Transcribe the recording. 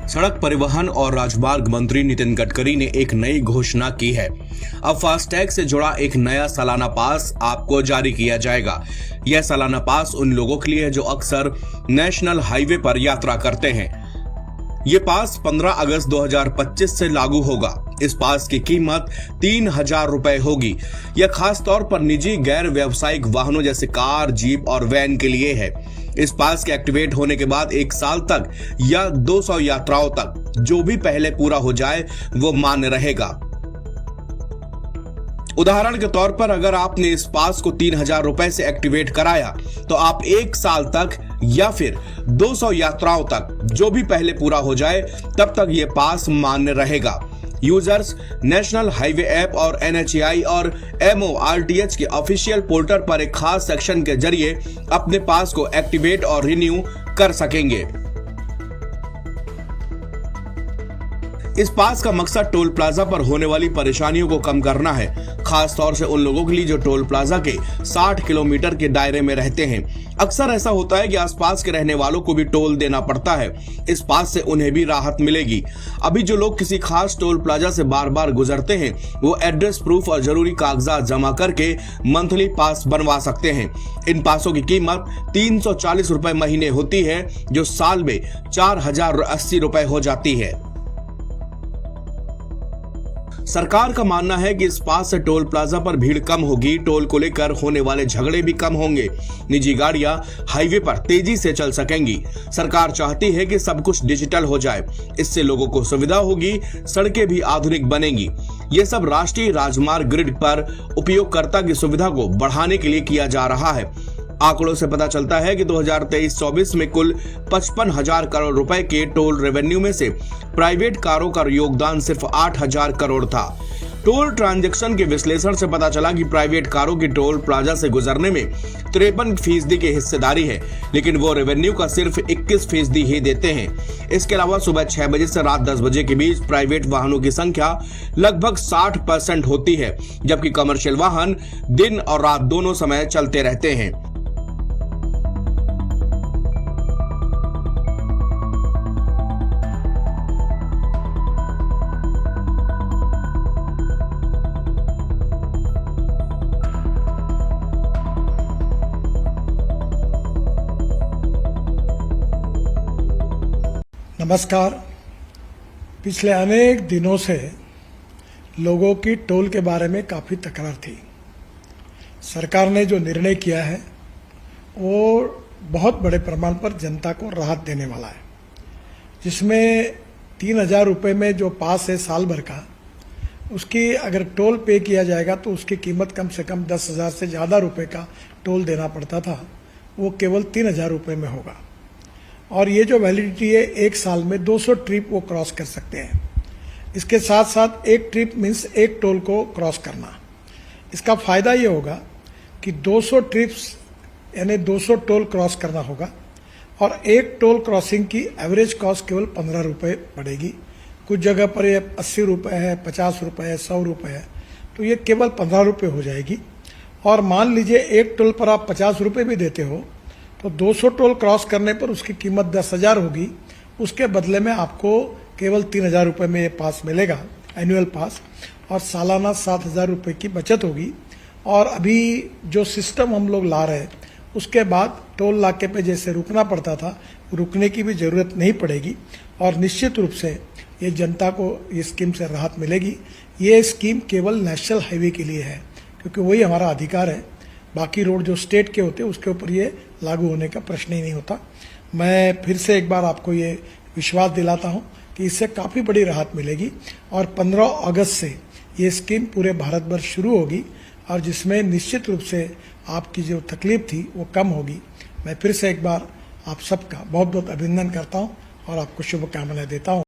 सड़क परिवहन और राजमार्ग मंत्री नितिन गडकरी ने एक नई घोषणा की है। अब फास्टैग से जुड़ा एक नया सालाना पास आपको जारी किया जाएगा। यह सालाना पास उन लोगों के लिए जो अक्सर नेशनल हाईवे पर यात्रा करते हैं। ये पास 15 अगस्त 2025 से लागू होगा। इस पास की कीमत 3,000 रुपए होगी। यह खास तौर पर निजी गैर व्यावसायिक वाहनों जैसे कार, जीप और वैन के लिए है। इस पास के एक्टिवेट होने के बाद 1 साल तक या 200 यात्राओं तक जो भी पहले पूरा हो जाए वो मान्य रहेगा। उदाहरण के तौर पर अगर आपने इस पास को 3,000 रुपए से एक्टिवेट कराया तो आप 1 साल तक या फिर 200 यात्राओं तक जो भी पहले पूरा हो जाए तब तक ये पास मान्य रहेगा। यूजर्स नेशनल हाईवे ऐप और NHAI और MORTH के ऑफिशियल पोर्टल पर एक खास सेक्शन के जरिए अपने पास को एक्टिवेट और रिन्यू कर सकेंगे। इस पास का मकसद टोल प्लाजा पर होने वाली परेशानियों को कम करना है, खास तौर से उन लोगों के लिए जो टोल प्लाजा के 60 किलोमीटर के दायरे में रहते हैं। अक्सर ऐसा होता है कि आसपास के रहने वालों को भी टोल देना पड़ता है। इस पास से उन्हें भी राहत मिलेगी। अभी जो लोग किसी खास टोल प्लाजा से बार बार गुजरते हैं वो एड्रेस प्रूफ और जरूरी कागजात जमा करके मंथली पास बनवा सकते हैं। इन पासों की कीमत 340 रुपए महीने होती है, जो साल में 4,080 रुपए हो जाती है। सरकार का मानना है कि इस पास से टोल प्लाजा पर भीड़ कम होगी, टोल को लेकर होने वाले झगड़े भी कम होंगे, निजी गाड़ियां हाईवे पर तेजी से चल सकेंगी। सरकार चाहती है कि सब कुछ डिजिटल हो जाए, इससे लोगों को सुविधा होगी, सड़कें भी आधुनिक बनेंगी। ये सब राष्ट्रीय राजमार्ग ग्रिड पर उपयोगकर्ता की सुविधा को बढ़ाने के लिए किया जा रहा है। आंकड़ों से पता चलता है कि 2023-24 में कुल 55,000 करोड़ रुपए के टोल रेवेन्यू में से प्राइवेट कारों का योगदान सिर्फ 8,000 करोड़ था। टोल ट्रांजैक्शन के विश्लेषण से पता चला कि प्राइवेट कारों की टोल प्लाजा से गुजरने में 53% की हिस्सेदारी है, लेकिन वो रेवेन्यू का सिर्फ 21% ही देते हैं। इसके अलावा सुबह 6 बजे से रात 10 बजे के बीच प्राइवेट वाहनों की संख्या लगभग 60% होती है, जबकि कमर्शियल वाहन दिन और रात दोनों समय चलते रहते हैं। नमस्कार। पिछले अनेक दिनों से लोगों की टोल के बारे में काफ़ी तकरार थी। सरकार ने जो निर्णय किया है वो बहुत बड़े प्रमाण पर जनता को राहत देने वाला है, जिसमें 3,000 रुपये में जो पास है साल भर का, उसकी अगर टोल पे किया जाएगा तो उसकी कीमत कम से कम 10,000 से ज़्यादा रुपये का टोल देना पड़ता था, वो केवल 3,000 रुपये में होगा। और ये जो वैलिडिटी है 1 साल में 200 ट्रिप वो क्रॉस कर सकते हैं। इसके साथ साथ एक ट्रिप मीन्स एक टोल को क्रॉस करना। इसका फ़ायदा ये होगा कि 200 ट्रिप्स यानी 200 टोल क्रॉस करना होगा और एक टोल क्रॉसिंग की एवरेज कॉस्ट केवल 15 रुपये पड़ेगी। कुछ जगह पर ये 80 रुपये है, 50 रुपये है, 100 रुपये है, तो ये केवल 15 रुपये हो जाएगी। और मान लीजिए एक टोल पर आप 50 रुपये भी देते हो तो 200 टोल क्रॉस करने पर उसकी कीमत 10,000 होगी। उसके बदले में आपको केवल 3,000 रुपये में ये पास मिलेगा, एनुअल पास, और सालाना 7,000 रुपये की बचत होगी। और अभी जो सिस्टम हम लोग ला रहे हैं उसके बाद टोल नाके पे जैसे रुकना पड़ता था, रुकने की भी ज़रूरत नहीं पड़ेगी। और निश्चित रूप से ये जनता को इस स्कीम से राहत मिलेगी। ये स्कीम केवल नेशनल हाईवे के लिए है, क्योंकि वही हमारा अधिकार है। बाकी रोड जो स्टेट के होते हैं उसके ऊपर ये लागू होने का प्रश्न ही नहीं होता। मैं फिर से एक बार आपको ये विश्वास दिलाता हूँ कि इससे काफ़ी बड़ी राहत मिलेगी। और 15 अगस्त से ये स्कीम पूरे भारत भर शुरू होगी और जिसमें निश्चित रूप से आपकी जो तकलीफ थी वो कम होगी। मैं फिर से एक बार आप सबका बहुत बहुत अभिनंदन करता हूँ और आपको शुभकामनाएं देता हूँ।